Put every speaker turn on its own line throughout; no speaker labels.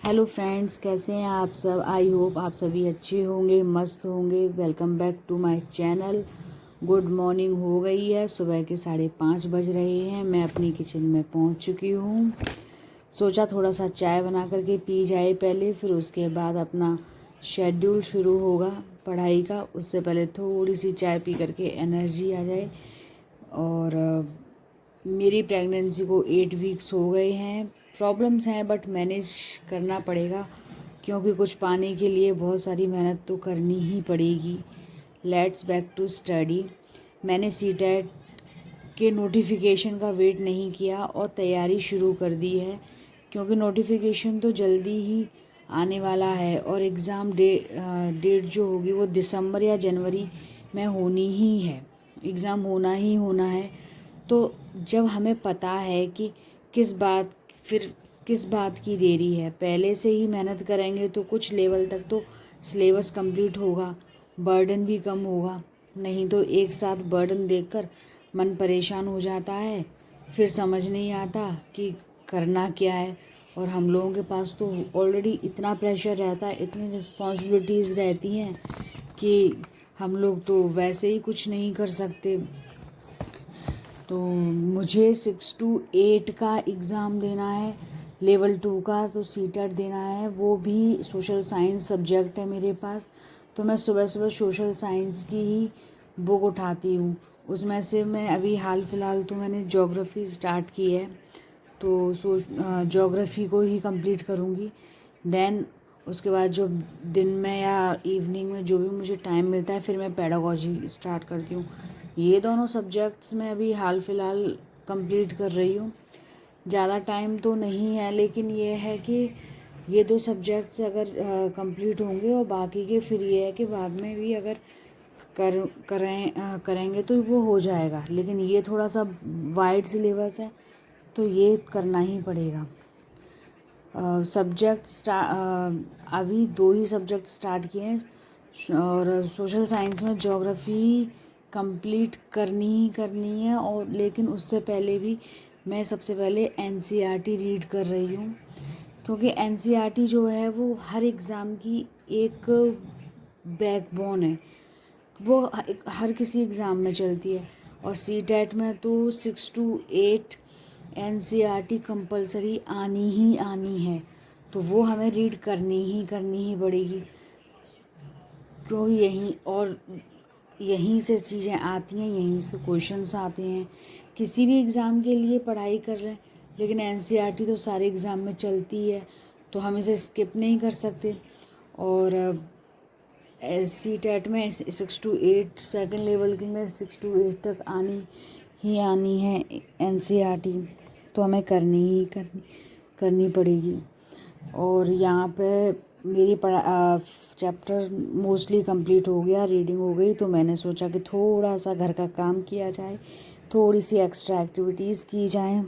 Hello friends, कैसे हैं आप सब। आई होप आप सभी अच्छे होंगे, मस्त होंगे। Welcome back to my channel. Good morning हो गई है, सुबह के 5:30 बज रहे हैं। मैं अपनी किचन में पहुंच चुकी हूं। सोचा थोड़ा सा चाय बना करके पी जाए पहले, फिर उसके बाद अपना शेड्यूल शुरू होगा पढ़ाई का। उससे पहले थोड़ी सी चाय पी करके एनर्जी आ जाए। और मेरी प्रेगनेंसी को 8 वीक्स हो गए हैं। प्रॉब्लम्स हैं बट मैनेज करना पड़ेगा, क्योंकि कुछ पाने के लिए बहुत सारी मेहनत तो करनी ही पड़ेगी। Let's back to study. मैंने सीटेट के नोटिफिकेशन का वेट नहीं किया और तैयारी शुरू कर दी है, क्योंकि नोटिफिकेशन तो जल्दी ही आने वाला है और एग्ज़ाम डेट जो होगी वो दिसंबर या जनवरी में होनी ही है। एग्ज़ाम होना ही होना है। तो जब हमें पता है कि किस बात की देरी है, पहले से ही मेहनत करेंगे तो कुछ लेवल तक तो सिलेबस कंप्लीट होगा, बर्डन भी कम होगा। नहीं तो एक साथ बर्डन देखकर मन परेशान हो जाता है, फिर समझ नहीं आता कि करना क्या है। और हम लोगों के पास तो ऑलरेडी इतना प्रेशर रहता है, इतनी रिस्पॉन्सिबिलिटीज़ रहती हैं कि हम लोग तो वैसे ही कुछ नहीं कर सकते। तो मुझे 6 to 8 का एग्ज़ाम देना है, लेवल 2 का तो सीटेट देना है। वो भी सोशल साइंस सब्जेक्ट है मेरे पास। तो मैं सुबह सुबह सोशल साइंस की ही बुक उठाती हूँ। उसमें से मैं अभी हाल फ़िलहाल तो मैंने ज्योग्राफी स्टार्ट की है, तो ज्योग्राफी को ही कंप्लीट करूँगी। देन उसके बाद जो दिन में या इवनिंग में जो भी मुझे टाइम मिलता है, फिर मैं पेडागोजी स्टार्ट करती हूँ। ये दोनों सब्जेक्ट्स मैं अभी हाल फ़िलहाल कंप्लीट कर रही हूँ। ज़्यादा टाइम तो नहीं है, लेकिन ये है कि ये 2 सब्जेक्ट्स अगर कंप्लीट होंगे और बाकी के फिर ये है कि बाद में भी अगर करेंगे तो वो हो जाएगा। लेकिन ये थोड़ा सा वाइड सिलेबस है, तो ये करना ही पड़ेगा। अभी 2 ही सब्जेक्ट स्टार्ट किए हैं और सोशल साइंस में ज्योग्राफी कंप्लीट करनी है। और लेकिन उससे पहले भी मैं सबसे पहले एनसीईआरटी रीड कर रही हूँ, क्योंकि एनसीईआरटी जो है वो हर एग्ज़ाम की एक बैकबोन है। वो हर किसी एग्ज़ाम में चलती है। और सीटेट में तो 6 to 8 एनसीईआरटी कंपलसरी आनी ही आनी है। तो वो हमें रीड करनी ही पड़ेगी, क्योंकि यहीं से चीज़ें आती हैं, यहीं से क्वेश्चंस आते हैं। किसी भी एग्ज़ाम के लिए पढ़ाई कर रहे हैं, लेकिन एनसीईआरटी तो सारे एग्ज़ाम में चलती है, तो हम इसे स्किप नहीं कर सकते। और सीटेट में 6 to 8 सेकेंड लेवल की में 6 to 8 तक आनी है एनसीईआरटी, तो हमें करनी पड़ेगी। और यहाँ पे मेरी चैप्टर मोस्टली कंप्लीट हो गया, रीडिंग हो गई। तो मैंने सोचा कि थोड़ा सा घर का काम किया जाए, थोड़ी सी एक्स्ट्रा एक्टिविटीज़ की जाएं।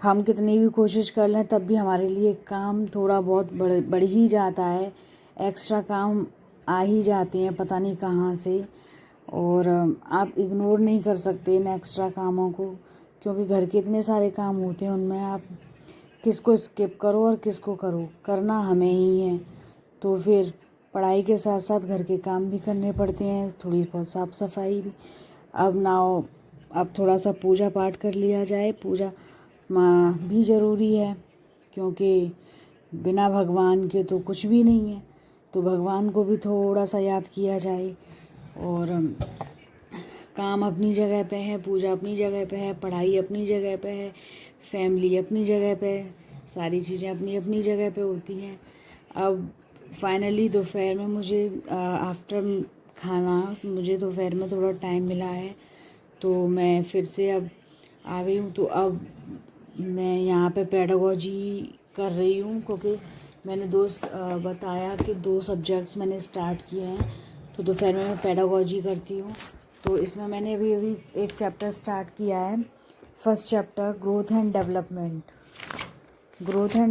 हम कितनी भी कोशिश कर लें तब भी हमारे लिए काम थोड़ा बहुत बढ़ ही जाता है। एक्स्ट्रा काम आ ही जाते हैं पता नहीं कहाँ से, और आप इग्नोर नहीं कर सकते इन एक्स्ट्रा कामों को, क्योंकि घर के इतने सारे काम होते हैं, उनमें आप किसको स्किप करो और किसको करो, करना हमें ही है। तो फिर पढ़ाई के साथ साथ घर के काम भी करने पड़ते हैं, थोड़ी बहुत साफ़ सफाई भी। अब थोड़ा सा पूजा पाठ कर लिया जाए। पूजा माँ भी ज़रूरी है, क्योंकि बिना भगवान के तो कुछ भी नहीं है। तो भगवान को भी थोड़ा सा याद किया जाए। और काम अपनी जगह पे है, पूजा अपनी जगह पे है, पढ़ाई अपनी जगह पे है, फैमिली अपनी जगह पे है, सारी चीज़ें अपनी अपनी जगह पे होती हैं। अब फाइनली दोपहर में मुझे आफ्टर खाना मुझे दोपहर में थोड़ा टाइम मिला है, तो मैं फिर से अब आ गई हूँ। तो अब मैं यहाँ पे पेडागोजी कर रही हूँ, क्योंकि मैंने बताया कि 2 सब्जेक्ट्स मैंने स्टार्ट किए हैं। तो दोपहर में मैं पेडागोजी करती हूँ। तो इसमें मैंने अभी एक चैप्टर स्टार्ट किया है। First chapter growth and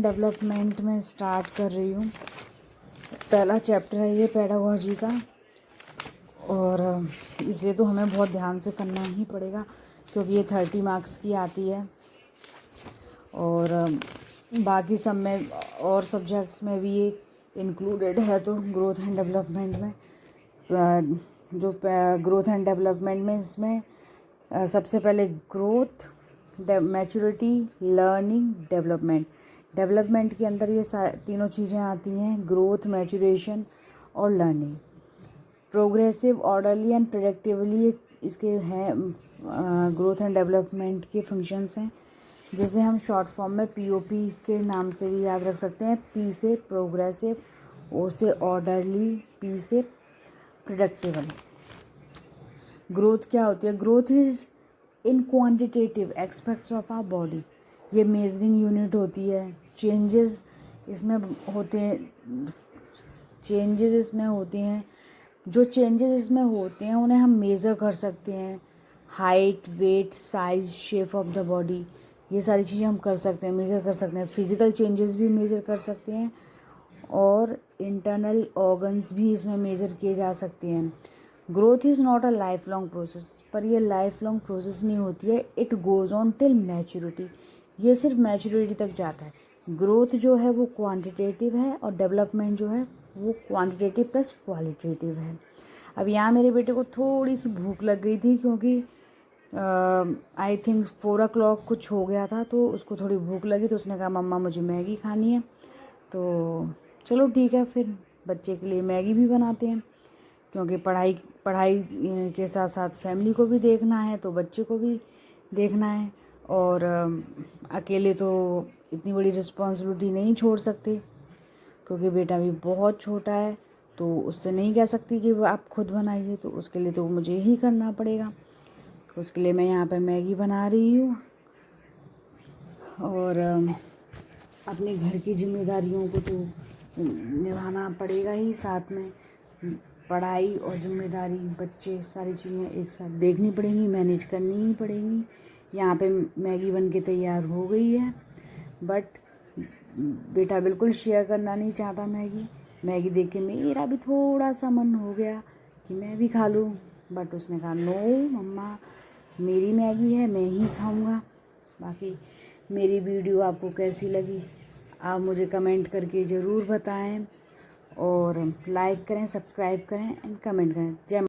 development में स्टार्ट कर रही हूँ। पहला चैप्टर है ये पेडागोजी का, और इसे तो हमें बहुत ध्यान से करना ही पड़ेगा, क्योंकि ये 30 मार्क्स की आती है। और बाकी सब में और सब्जेक्ट्स में भी ये इंक्लूडेड है। तो ग्रोथ एंड डेवलपमेंट में जो ग्रोथ एंड डेवलपमेंट में इसमें सबसे पहले growth, maturity, learning, development. Development के अंदर ये तीनों चीज़ें आती हैं, ग्रोथ, मैच्योरेशन और लर्निंग। प्रोग्रेसिव, ऑर्डरली एंड प्रेडिक्टिवली इसके हैं ग्रोथ एंड डेवलपमेंट के फंक्शंस हैं, जिसे हम शॉर्ट फॉर्म में POP के नाम से भी याद रख सकते हैं। P से प्रोग्रेसिव, O से ऑर्डरली, P से प्रेडिक्टिवली। ग्रोथ क्या होती है? Growth is in quantitative aspects of our body. ये मेजरिंग यूनिट होती है। चेंजेस इसमें होते हैं, जो चेंजेस इसमें होते हैं उन्हें हम मेज़र कर सकते हैं। Height, weight, size, shape of the body, ये सारी चीज़ें हम कर सकते हैं, मेज़र कर सकते हैं। फिज़िकल चेंजेस भी मेज़र कर सकते हैं और इंटरनल ऑर्गन्स भी इसमें मेज़र किए जा सकते हैं। Growth is not a life long process, पर ये लाइफ लॉन्ग प्रोसेस नहीं होती है। It goes on till maturity, ये सिर्फ मैच्योरिटी तक जाता है। ग्रोथ जो है वो क्वांटिटेटिव है और डेवलपमेंट जो है वो क्वांटिटेटिव प्लस क्वालिटेटिव है। अब यहाँ मेरे बेटे को थोड़ी सी भूख लग गई थी, क्योंकि आई थिंक 4 o'clock कुछ हो गया था, तो उसको थोड़ी भूख लगी, तो उसने कहा मम्मा मुझे मैगी खानी है। तो चलो ठीक है, फिर बच्चे के लिए मैगी भी बनाते हैं, क्योंकि पढ़ाई के साथ साथ फैमिली को भी देखना है, तो बच्चे को भी देखना है। और अकेले तो इतनी बड़ी रिस्पॉन्सिबिलिटी नहीं छोड़ सकते, क्योंकि बेटा भी बहुत छोटा है, तो उससे नहीं कह सकती कि वो आप खुद बनाइए, तो उसके लिए तो मुझे ही करना पड़ेगा। उसके लिए मैं यहाँ पे मैगी बना रही हूँ। और अपने घर की जिम्मेदारियों को तो निभाना पड़ेगा ही, साथ में पढ़ाई और जिम्मेदारी, बच्चे, सारी चीज़ें एक साथ देखनी पड़ेंगी, मैनेज करनी ही पड़ेंगी। यहाँ पे मैगी बन के तैयार हो गई है, बट बेटा बिल्कुल शेयर करना नहीं चाहता मैगी देख के मेरा भी थोड़ा सा मन हो गया कि मैं भी खा लूँ, बट उसने कहा नो मम्मा, मेरी मैगी है, मैं ही खाऊंगा। बाकी मेरी वीडियो आपको कैसी लगी आप मुझे कमेंट करके ज़रूर बताएं, और लाइक करें, सब्सक्राइब करें एंड कमेंट करें। जय